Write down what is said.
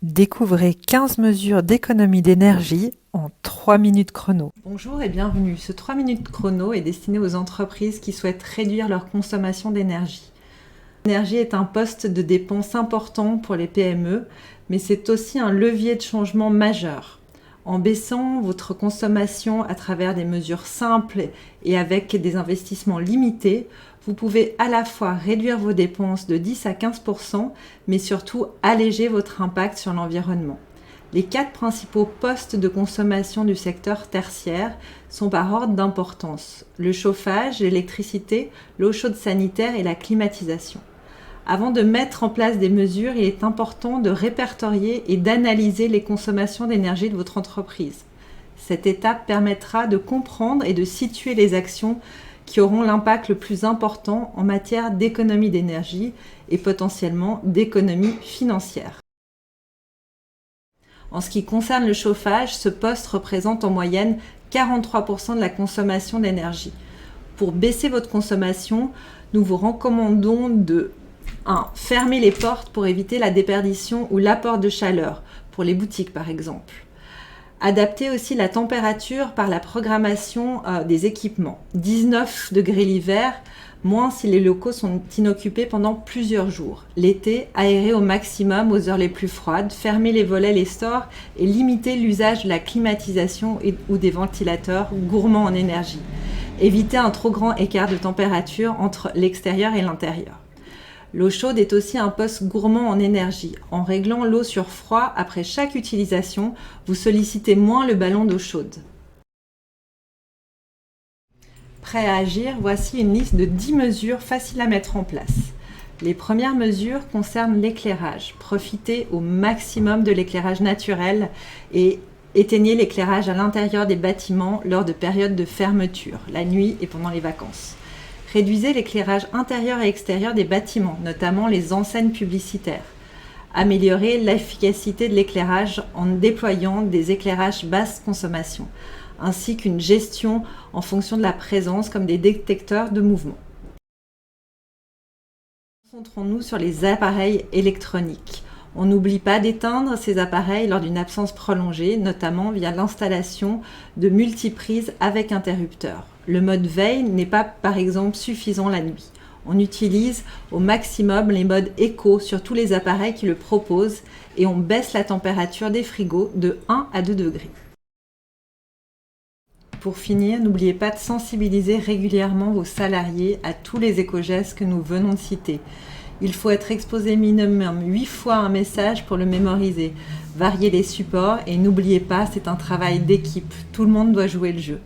Découvrez 15 mesures d'économie d'énergie en 3 minutes chrono. Bonjour et bienvenue. Ce 3 minutes chrono est destiné aux entreprises qui souhaitent réduire leur consommation d'énergie. L'énergie est un poste de dépense important pour les PME, mais c'est aussi un levier de changement majeur. En baissant votre consommation à travers des mesures simples et avec des investissements limités, vous pouvez à la fois réduire vos dépenses de 10 à 15%, mais surtout alléger votre impact sur l'environnement. Les 4 principaux postes de consommation du secteur tertiaire sont par ordre d'importance: le chauffage, l'électricité, l'eau chaude sanitaire et la climatisation. Avant de mettre en place des mesures, il est important de répertorier et d'analyser les consommations d'énergie de votre entreprise. Cette étape permettra de comprendre et de situer les actions qui auront l'impact le plus important en matière d'économie d'énergie et potentiellement d'économie financière. En ce qui concerne le chauffage, ce poste représente en moyenne 43% de la consommation d'énergie. Pour baisser votre consommation, nous vous recommandons de 1. Fermer les portes pour éviter la déperdition ou l'apport de chaleur, pour les boutiques par exemple. Adapter aussi la température par la programmation des équipements. 19 degrés l'hiver, moins si les locaux sont inoccupés pendant plusieurs jours. L'été, aérer au maximum aux heures les plus froides, fermer les volets, les stores et limiter l'usage de la climatisation ou des ventilateurs gourmands en énergie. Éviter un trop grand écart de température entre l'extérieur et l'intérieur. L'eau chaude est aussi un poste gourmand en énergie. En réglant l'eau sur froid après chaque utilisation, vous sollicitez moins le ballon d'eau chaude. Prêt à agir, voici une liste de 10 mesures faciles à mettre en place. Les premières mesures concernent l'éclairage. Profitez au maximum de l'éclairage naturel et éteignez l'éclairage à l'intérieur des bâtiments lors de périodes de fermeture, la nuit et pendant les vacances. Réduisez l'éclairage intérieur et extérieur des bâtiments, notamment les enseignes publicitaires. Améliorez l'efficacité de l'éclairage en déployant des éclairages basse consommation, ainsi qu'une gestion en fonction de la présence comme des détecteurs de mouvement. Concentrons-nous sur les appareils électroniques. On n'oublie pas d'éteindre ces appareils lors d'une absence prolongée, notamment via l'installation de multiprises avec interrupteur. Le mode veille n'est pas, par exemple, suffisant la nuit. On utilise au maximum les modes éco sur tous les appareils qui le proposent et on baisse la température des frigos de 1 à 2 degrés. Pour finir, n'oubliez pas de sensibiliser régulièrement vos salariés à tous les éco-gestes que nous venons de citer. Il faut être exposé minimum 8 fois un message pour le mémoriser. Variez les supports et n'oubliez pas, c'est un travail d'équipe. Tout le monde doit jouer le jeu.